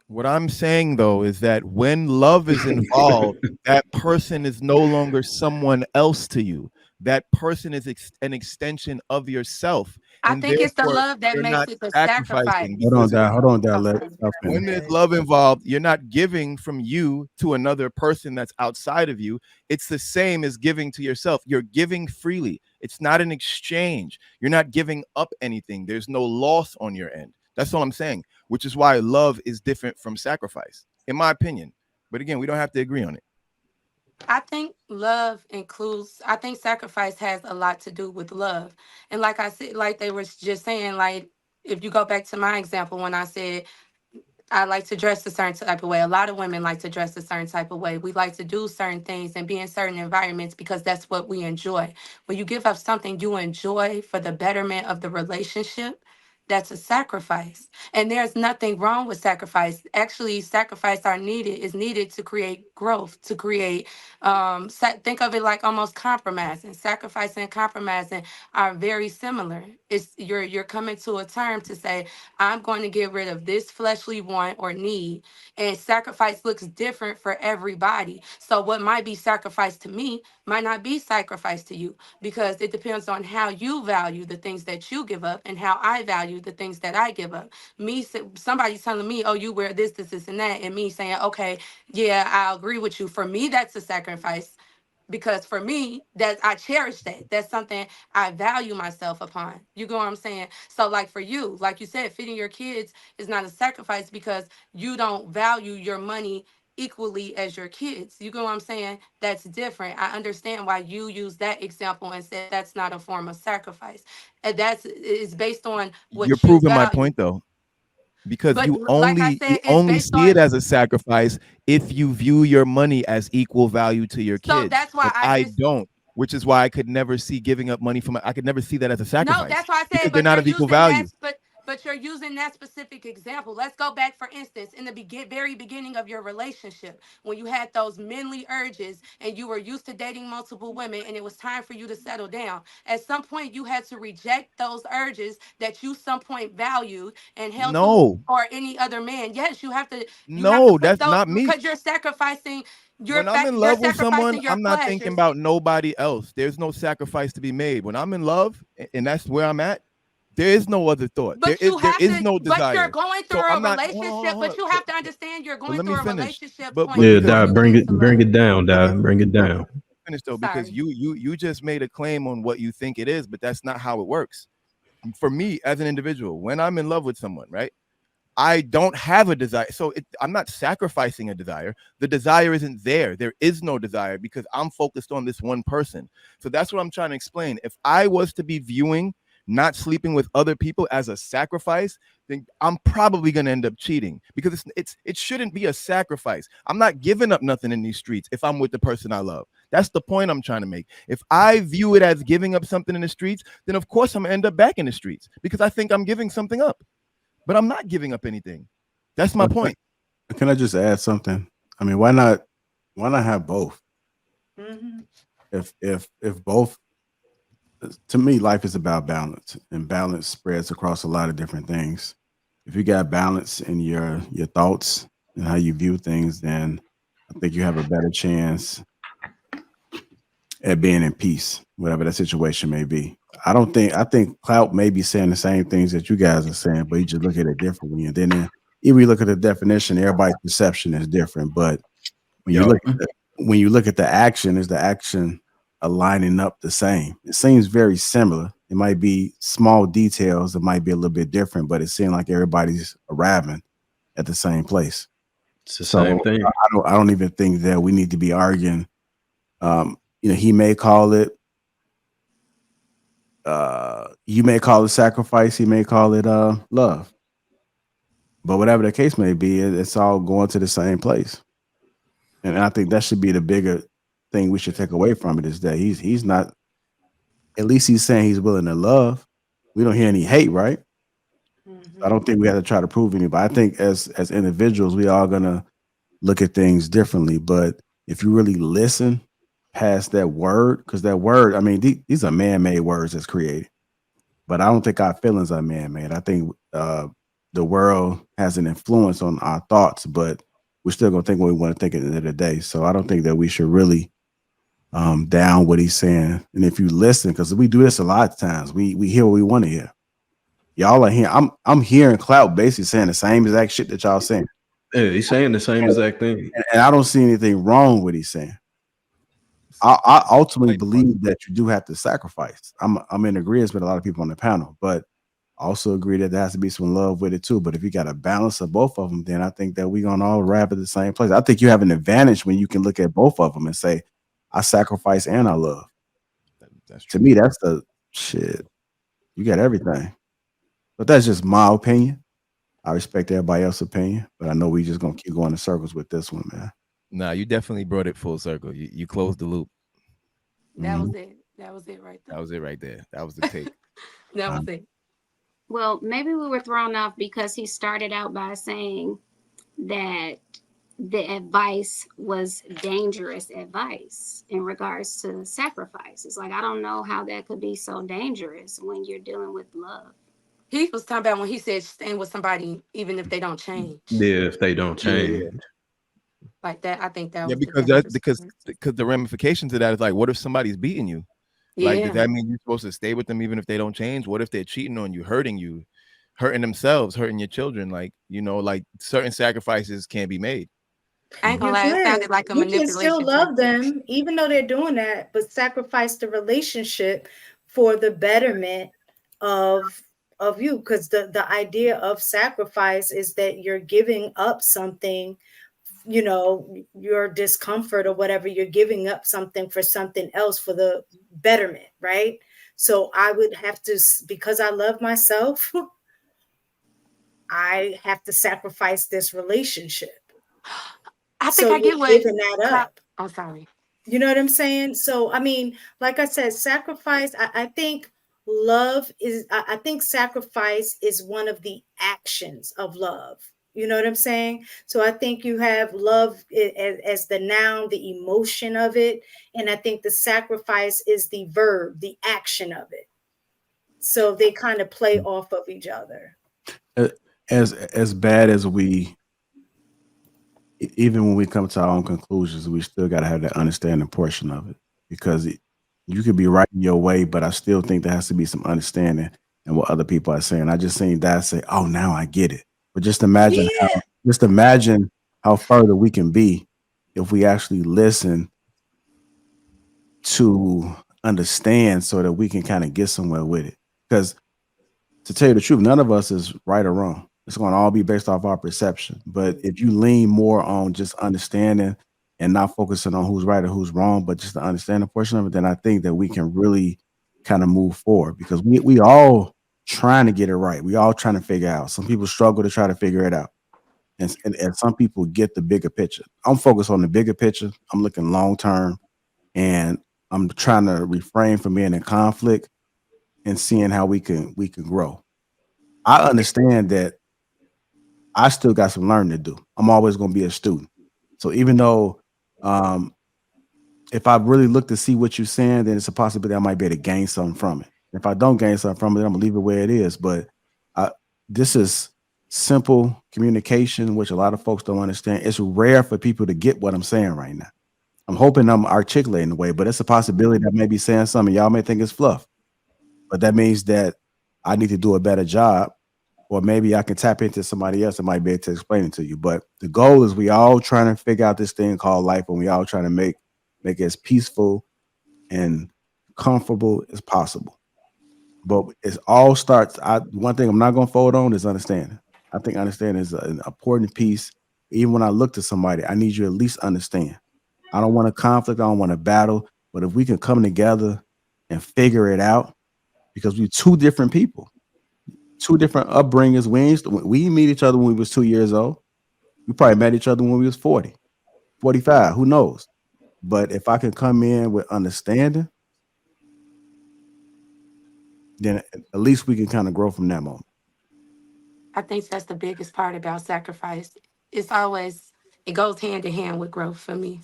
What I'm saying though is that when love is involved, that person is no longer someone else to you. That person is an extension of yourself, I and think it's the therefore love that you're makes not it the sacrificing sacrifice. because Hold on, Dad. Oh, Let sorry. I'll when there's finish. love involved, you're not giving from you to another person that's outside of you. It's the same as giving to yourself. You're giving freely. It's not an exchange. You're not giving up anything. There's no loss on your end. That's all I'm saying, which is why love is different from sacrifice, in my opinion. But again, we don't have to agree on it. I think love includes, I think sacrifice has a lot to do with love. And like I said, like they were just saying, like, if you go back to my example when I said I like to dress a certain type of way. A lot of women like to dress a certain type of way. We like to do certain things and be in certain environments because that's what we enjoy. When you give up something you enjoy for the betterment of the relationship, that's a sacrifice. And there's nothing wrong with sacrifice. Actually, sacrifice are needed is needed to create growth, to create think of it like almost compromising. Sacrificing and compromising are very similar. It's you're coming to a term to say, I'm going to get rid of this fleshly want or need. And sacrifice looks different for everybody. So, what might be sacrifice to me might not be sacrifice to you because it depends on how you value the things that you give up and how I value the things that I give up. Somebody telling me, oh, you wear this, and that, and me saying, okay, yeah, I agree with you. For me, that's a sacrifice because for me that I cherish that, that's something I value myself upon. You get what I'm saying? So like for you, like you said, feeding your kids is not a sacrifice because you don't value your money equally as your kids. You get what I'm saying? That's different. I understand why you use that example and said that's not a form of sacrifice, and that's it's based on You're what you proving my value. point though, because But you like I only you said, it's only based see on. it as a sacrifice if you view your money as equal value to your So kids. that's why But I I just. don't, which is why I could never see giving up money from I could never see that as a No, sacrifice that's why I because said, they're but not you're of equal using that, value. but you're using that specific example. Let's go back, for instance, in the very beginning of your relationship, when you had those manly urges and you were used to dating multiple women, and it was time for you to settle down. At some point, you had to reject those urges that you some point valued and held to, No, or any other man. Yes, you have to. You have to no, put that's those not me. because you're sacrificing When I'm in you're love with someone, sacrificing your I'm not thinking pleasures. about nobody else. There's no sacrifice to be made. When I'm in love, and that's where I'm at, there is no other thought. But you There have is to, no but you're desire. going So through I'm a not hold relationship, on, hold but on. you have to understand you're But going let me through a finish. relationship But point Yeah, because before Dad, you get into bring love. it down, but let Dad. Bring it down. finish though, because Sorry. you just made a claim on what you think it is, but that's not how it works. For me as an individual, when I'm in love with someone, right? I don't have a desire. So I'm not sacrificing a desire. The desire isn't there. There is no desire because I'm focused on this one person. So that's what I'm trying to explain. If I was to be viewing not sleeping with other people as a sacrifice, then I'm probably going to end up cheating because it shouldn't be a sacrifice. I'm not giving up nothing in these streets if I'm with the person I love. That's the point I'm trying to make. If I view it as giving up something in the streets, then of course I'm going to end up back in the streets because I think I'm giving something up, but I'm not giving up anything. That's my But point. can I just add something? I mean, why not have both? Hmm. If both, to me, life is about balance, and balance spreads across a lot of different things. If you got balance in your thoughts and how you view things, then I think you have a better chance at being in peace, whatever that situation may be. I think Clout may be saying the same things that you guys are saying, but you just look at it differently. And then even you look at the definition, everybody's perception is different. But when you Yep. look at when you look at the action, is the action aligning up the same? It seems very similar. It might be small details that might be a little bit different, but it seems like everybody's arriving at the same place. It's the same So thing. I don't even think that we need to be arguing. He may call it you may call it sacrifice, he may call it love. But whatever the case may be, it's all going to the same place. And I think that should be the bigger thing we should take away from it is that he's not, at least he's saying he's willing to love. We don't hear any hate, right? I Hmm. don't think we have to try to prove anybody. I think as individuals, we are gonna look at things differently. But if you really listen past that word, because that word, I mean, these are man-made words that's created. But I don't think our feelings are man-made. I think the world has an influence on our thoughts, but we're still gonna think what we want to think at the end of the day. So I don't think that we should really down what he's saying. And if you listen, because we do this a lot of times, we hear what we want to hear. Y'all are hearing. I'm hearing Clout basically saying the same exact shit that y'all saying, Yeah, he's saying the same and, exact thing. and I don't see anything wrong with he's saying. I ultimately Like, fun. believe that you do have to sacrifice. I'm in agreement with a lot of people on the panel, but I also agree that there has to be some love with it too. But if you got a balance of both of them, then I think that we're gonna all arrive at the same place. I think you have an advantage when you can look at both of them and say, I sacrifice and I love. That's To true. me, that's the shit. You got everything. But that's just my opinion. I respect everybody else's opinion, but I know we just gonna keep going in circles with this one, man. Nah, you definitely brought it full circle. You closed the loop. That Mhm. was it. That was it right That was it right there. That was the there. take. That Uh, was it. Well, maybe we were thrown off because he started out by saying that the advice was dangerous advice in regards to sacrifice. It's like, I don't know how that could be so dangerous when you're dealing with love. He was talking about when he said staying with somebody even if they don't change. Yeah, if they don't yeah, change. yeah. Like that, I think that Yeah, was the because that dangerous because part. because the ramifications of that is like, what if somebody's beating you? Like, does Yeah. that mean you're supposed to stay with them even if they don't change? What if they're cheating on you, hurting themselves, hurting your children? Like, like certain sacrifices can't be made. I ain't Mhm. gonna You lie, it can. sounded like a You can still manipulation love tactic. them, even though they're doing that, but sacrifice the relationship for the betterment of you. Because the idea of sacrifice is that you're giving up something, your discomfort or whatever, you're giving up something for something else for the betterment, right? So I would have to, because I love myself, I have to sacrifice this relationship. I think So I you're get what giving that Cloud. up. Oh, sorry. You know what I'm saying? So, I mean, like I said, sacrifice, I think I think sacrifice is one of the actions of love. You know what I'm saying? So I think you have love as the noun, the emotion of it. And I think the sacrifice is the verb, the action of it. So they kind of play off of each other. Uh, as bad as even when we come to our own conclusions, we still got to have that understanding portion of it because you could be right in your way, but I still think there has to be some understanding in what other people are saying. I just seen Dad say, "Oh, now I get it." But Yeah. just imagine how further we can be if we actually listen to understand, so that we can kind of get somewhere with it. Because to tell you the truth, none of us is right or wrong. It's going to all be based off our perception. But if you lean more on just understanding and not focusing on who's right or who's wrong, but just the understanding portion of it, then I think that we can really kind of move forward because we all trying to get it right. We all trying to figure out. Some people struggle to try to figure it out. And some people get the bigger picture. I'm focused on the bigger picture. I'm looking long term and I'm trying to refrain from being in conflict and seeing how we can grow. I understand that I still got some learning to do. I'm always going to be a student. So even though um, if I really look to see what you're saying, then it's a possibility I might be able to gain something from it. If I don't gain something from it, then I'm gonna leave it where it is. But I, this is simple communication, which a lot of folks don't understand. It's rare for people to get what I'm saying right now. I'm hoping I'm articulating the way, but it's a possibility that I may be saying something y'all may think is fluff. But that means that I need to do a better job, or maybe I can tap into somebody else that might be able to explain it to you. But the goal is we all trying to figure out this thing called life, and we all trying to make it as peaceful and comfortable as possible. But it all starts. One thing I'm not going to fold on is understanding. I think understanding is an important piece. Even when I look to somebody, I need you to at least understand. I don't want a conflict. I don't want a battle. But if we can come together and figure it out, because we're two different people, two different upbringings. We meet each other when we was 2 years old. We probably met each other when we was 40, 45. Who knows? But if I can come in with understanding, then at least we can kind of grow from that moment. I think that's the biggest part about sacrifice. It's always it goes hand in hand with growth for me.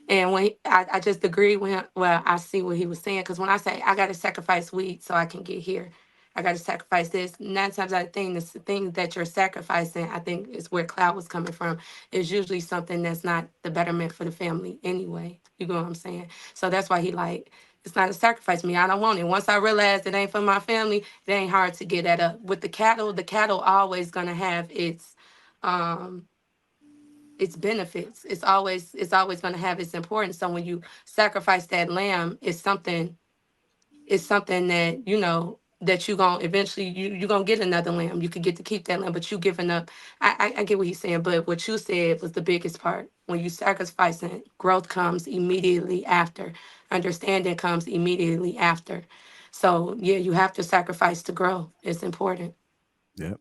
And when I just agree with him, well, I see what he was saying because when I say I got to sacrifice weed so I can get here, I got to sacrifice this. 9 times out of 10, the thing that you're sacrificing, I think, is where Cloud was coming from. Is usually something that's not the betterment for the family anyway. You know what I'm saying? So that's why he like, it's not a sacrifice to me. I don't want it. Once I realize it ain't for my family, it ain't hard to get that up. With the cattle always gonna have um its benefits. It's always gonna have its importance. So when you sacrifice that lamb, it's something that that you gonna eventually you gonna get another lamb. You could get to keep that lamb, but you giving up. I get what he's saying, but what you said was the biggest part. When you sacrificing, growth comes immediately after. Understanding comes immediately after. So yeah, you have to sacrifice to grow. It's important. Yep.